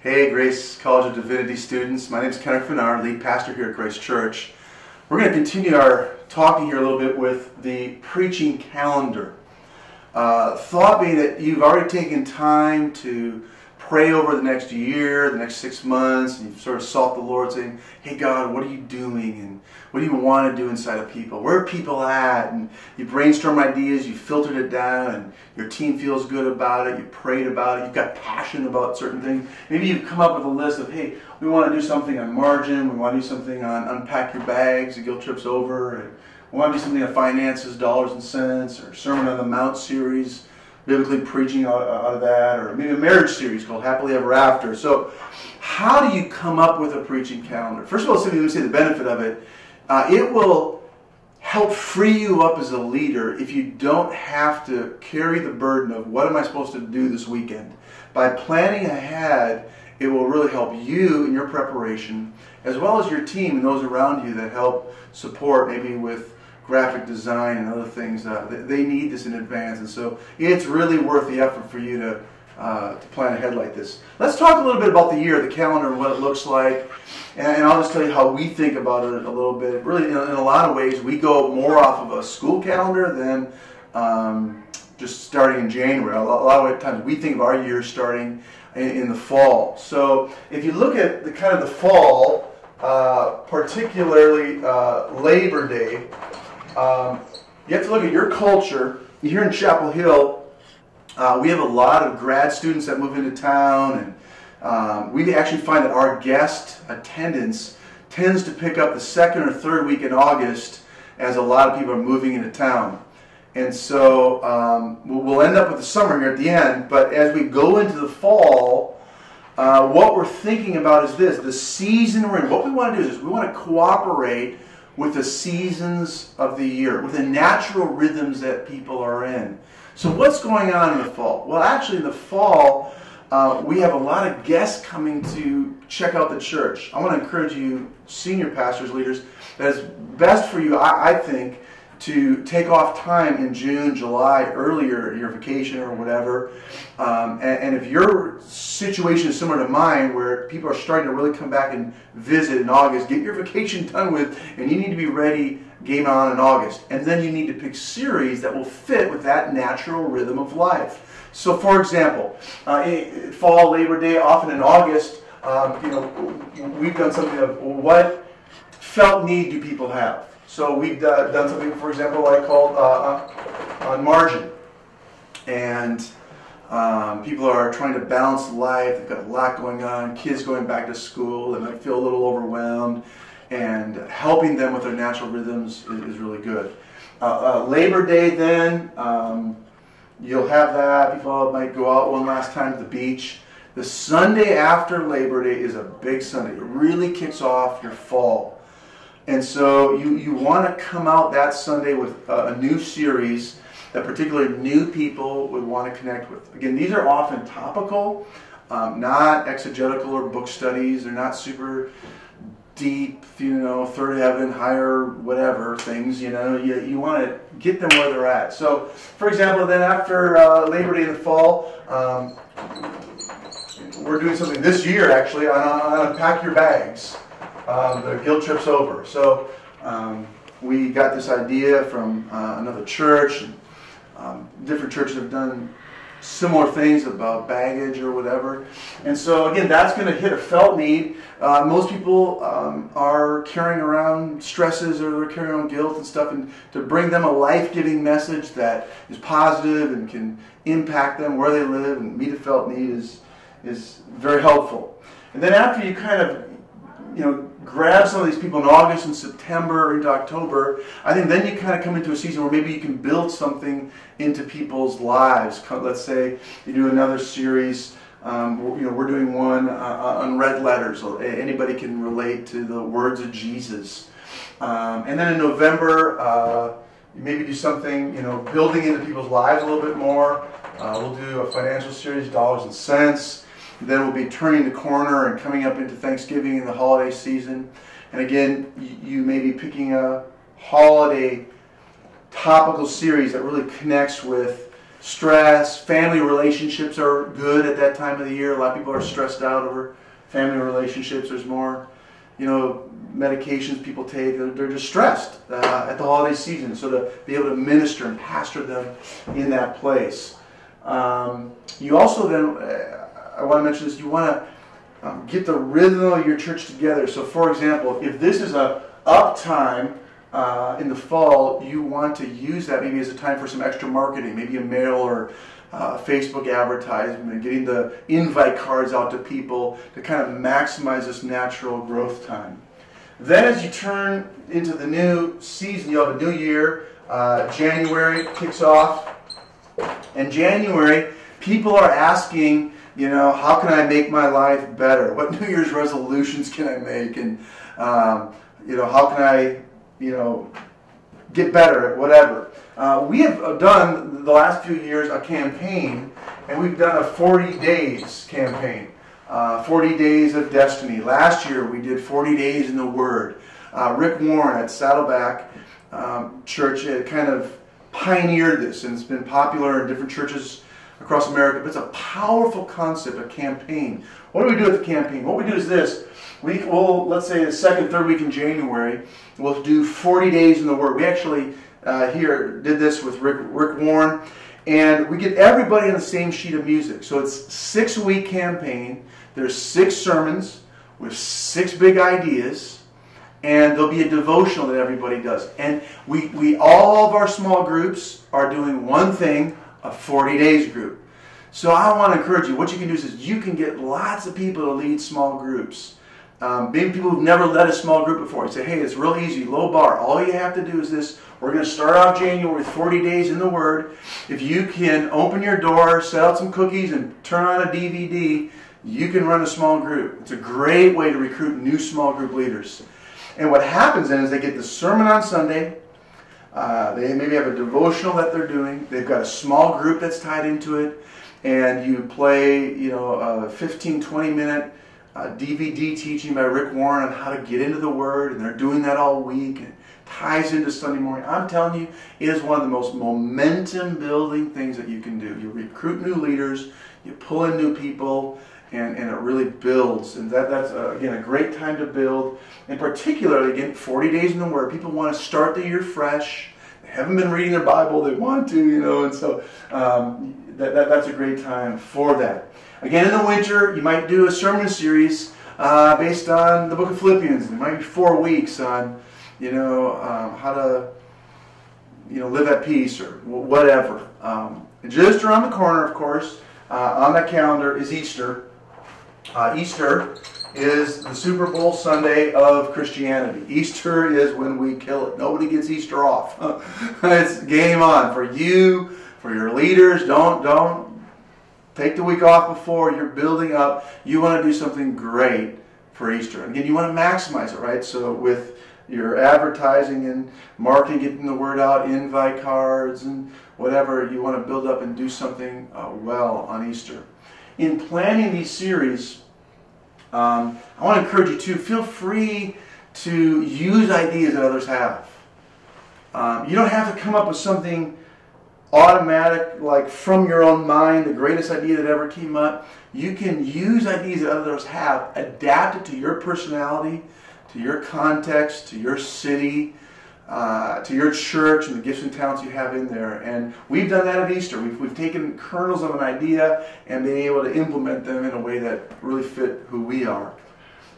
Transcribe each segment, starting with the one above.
Hey, Grace College of Divinity students. My name is Kenneth Finard, lead pastor here at Grace Church. We're going to continue our talking here a little bit with the preaching calendar. Thought being that you've already taken time to pray over the next year, the next 6 months, and you've sort of sought the Lord saying, hey God, what are you doing? And what do you want to do inside of people? Where are people at? And you brainstorm ideas, you filtered it down, and your team feels good about it, you prayed about it, you've got passion about certain things. Maybe you've come up with a list of, hey, we want to do something on margin, we want to do something on unpack your bags, the guilt trip's over, and we want to do something on finances, dollars and cents, or Sermon on the Mount series, biblically preaching out of that, or maybe a marriage series called Happily Ever After. So how do you come up with a preaching calendar? First of all, let me say the benefit of it. It will help free you up as a leader if you don't have to carry the burden of what am I supposed to do this weekend. By planning ahead, it will really help you in your preparation, as well as your team and those around you that help support, maybe with graphic design and other things. They need this in advance, and so it's really worth the effort for you to plan ahead like this. Let's talk a little bit about the year, the calendar, and what it looks like, and I'll just tell you how we think about it a little bit. Really, in a lot of ways, we go more off of a school calendar than just starting in January. A lot of times we think of our year starting in the fall. So if you look at the kind of the fall, particularly Labor Day, you have to look at your culture. Here in Chapel Hill, we have a lot of grad students that move into town, and we actually find that our guest attendance tends to pick up the second or third week in August as a lot of people are moving into town. And so we'll end up with the summer here at the end, but as we go into the fall, what we're thinking about is this: the season we're in. What we want to do is we want to cooperate with the seasons of the year, with the natural rhythms that people are in. So what's going on in the fall? Well, actually in the fall, we have a lot of guests coming to check out the church. I want to encourage you, senior pastors, leaders, that it's best for you, I think, to take off time in June, July, earlier, your vacation or whatever. And if your situation is similar to mine, where people are starting to really come back and visit in August, get your vacation done with, and you need to be ready game on in August. And then you need to pick series that will fit with that natural rhythm of life. So for example, fall, Labor Day, often in August, we've done something of what felt need do people have? So we've done something, for example, I called on margin. And people are trying to balance life. They've got a lot going on. Kids going back to school. They might feel a little overwhelmed. And helping them with their natural rhythms is really good. Labor Day then, you'll have that. People might go out one last time to the beach. The Sunday after Labor Day is a big Sunday. It really kicks off your fall. And so you want to come out that Sunday with a new series that particularly new people would want to connect with. Again, these are often topical, not exegetical or book studies. They're not super deep, third heaven, higher, whatever things. You want to get them where they're at. So, for example, then after Labor Day in the fall, we're doing something this year actually on Unpack Your Bags. The guilt trip's over. So we got this idea from another church. And, different churches have done similar things about baggage or whatever. And so again, that's going to hit a felt need. Most people are carrying around stresses, or they're carrying around guilt and stuff, and to bring them a life-giving message that is positive and can impact them where they live and meet a felt need is very helpful. And then after you kind of grab some of these people in August and September into October, I think then you kind of come into a season where maybe you can build something into people's lives. Let's say you do another series. We're doing one on red letters. So anybody can relate to the words of Jesus. And then in November, maybe do something, building into people's lives a little bit more. We'll do a financial series, dollars and cents. Then we'll be turning the corner and coming up into Thanksgiving and the holiday season. And again, you may be picking a holiday topical series that really connects with stress. Family relationships are good at that time of the year. A lot of people are stressed out over family relationships. There's more, medications people take. They're just stressed at the holiday season. So to be able to minister and pastor them in that place. You also then, I want to mention this, you want to get the rhythm of your church together. So for example, if this is a up time in the fall, you want to use that maybe as a time for some extra marketing, maybe a mail or Facebook advertisement, getting the invite cards out to people to kind of maximize this natural growth time. Then as you turn into the new season, you have a new year, January kicks off, and January, people are asking, how can I make my life better? What New Year's resolutions can I make? And, how can I, get better at whatever? We have done, the last few years, a campaign, and we've done a 40 days campaign. 40 Days of Destiny. Last year, we did 40 Days in the Word. Rick Warren at Saddleback Church had kind of pioneered this, and it's been popular in different churches across America. But it's a powerful concept, a campaign. What do we do with the campaign? What we do is this. We'll, let's say the second, third week in January, we'll do 40 days in the Word. We actually here did this with Rick Warren, and we get everybody on the same sheet of music. So it's a 6-week campaign. There's 6 sermons with 6 big ideas, and there'll be a devotional that everybody does. And we all of our small groups are doing one thing, a 40 days group. So I want to encourage you, what you can do is you can get lots of people to lead small groups. Maybe people who've never led a small group before. You say, hey, it's real easy, low bar. All you have to do is this. We're going to start off January with 40 days in the Word. If you can open your door, set out some cookies, and turn on a DVD, you can run a small group. It's a great way to recruit new small group leaders. And what happens then is they get the sermon on Sunday. They maybe have a devotional that they're doing. They've got a small group that's tied into it. And you play, a 15, 20-minute DVD teaching by Rick Warren on how to get into the Word, and they're doing that all week, and it ties into Sunday morning. I'm telling you, it is one of the most momentum-building things that you can do. You recruit new leaders, you pull in new people, and it really builds. And that's, again, a great time to build. And particularly, again, 40 days in the Word. People want to start the year fresh. They haven't been reading their Bible. They want to, and so that's a great time for that. Again, in the winter, you might do a sermon series based on the book of Philippians. It might be 4 weeks on, how to, live at peace or whatever. And just around the corner, of course, on that calendar is Easter. Easter is the Super Bowl Sunday of Christianity. Easter is when we kill it. Nobody gets Easter off. It's game on for you, for your leaders. Don't take the week off before. You're building up. You want to do something great for Easter. Again, you want to maximize it, right? So with your advertising and marketing, getting the word out, invite cards and whatever, you want to build up and do something well on Easter. In planning these series, I want to encourage you to feel free to use ideas that others have. You don't have to come up with something automatic, like from your own mind, the greatest idea that ever came up. You can use ideas that others have, adapt it to your personality, to your context, to your city, to your church and the gifts and talents you have in there. And we've done that at Easter. We've taken kernels of an idea and been able to implement them in a way that really fit who we are.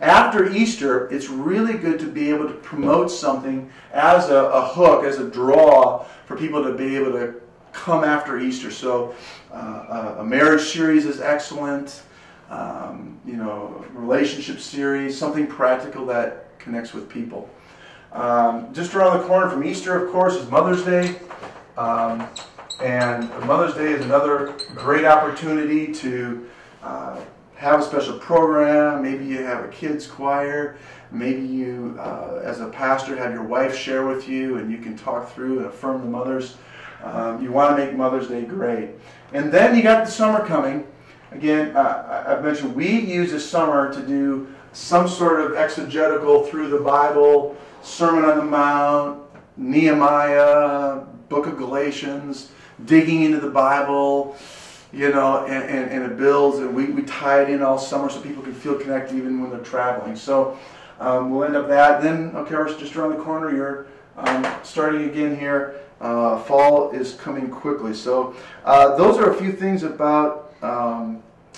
After Easter, it's really good to be able to promote something as a hook, as a draw for people to be able to come after Easter. So a marriage series is excellent, relationship series, something practical that connects with people. Just around the corner from Easter, of course, is Mother's Day. And Mother's Day is another great opportunity to have a special program. Maybe you have a kids choir. Maybe you, as a pastor, have your wife share with you and you can talk through and affirm the mothers. You want to make Mother's Day great. And then you got the summer coming. Again, I've mentioned we use the summer to do some sort of exegetical through the Bible, Sermon on the Mount, Nehemiah, Book of Galatians, digging into the Bible, you know, and it builds, and we tie it in all summer so people can feel connected even when they're traveling. So we'll end up that. Then, okay, we're just around the corner. You're starting again here. Fall is coming quickly. So those are a few things about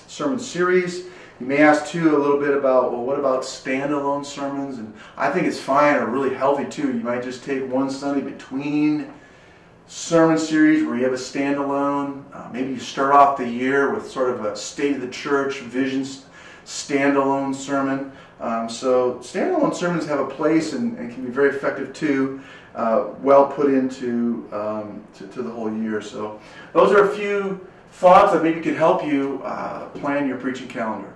sermon series. You may ask too a little bit about, well, what about standalone sermons? And I think it's fine or really healthy too. You might just take one Sunday between sermon series where you have a standalone. Maybe you start off the year with sort of a state of the church vision standalone sermon. So standalone sermons have a place and can be very effective too, well put into to the whole year. So those are a few thoughts that maybe could help you plan your preaching calendar.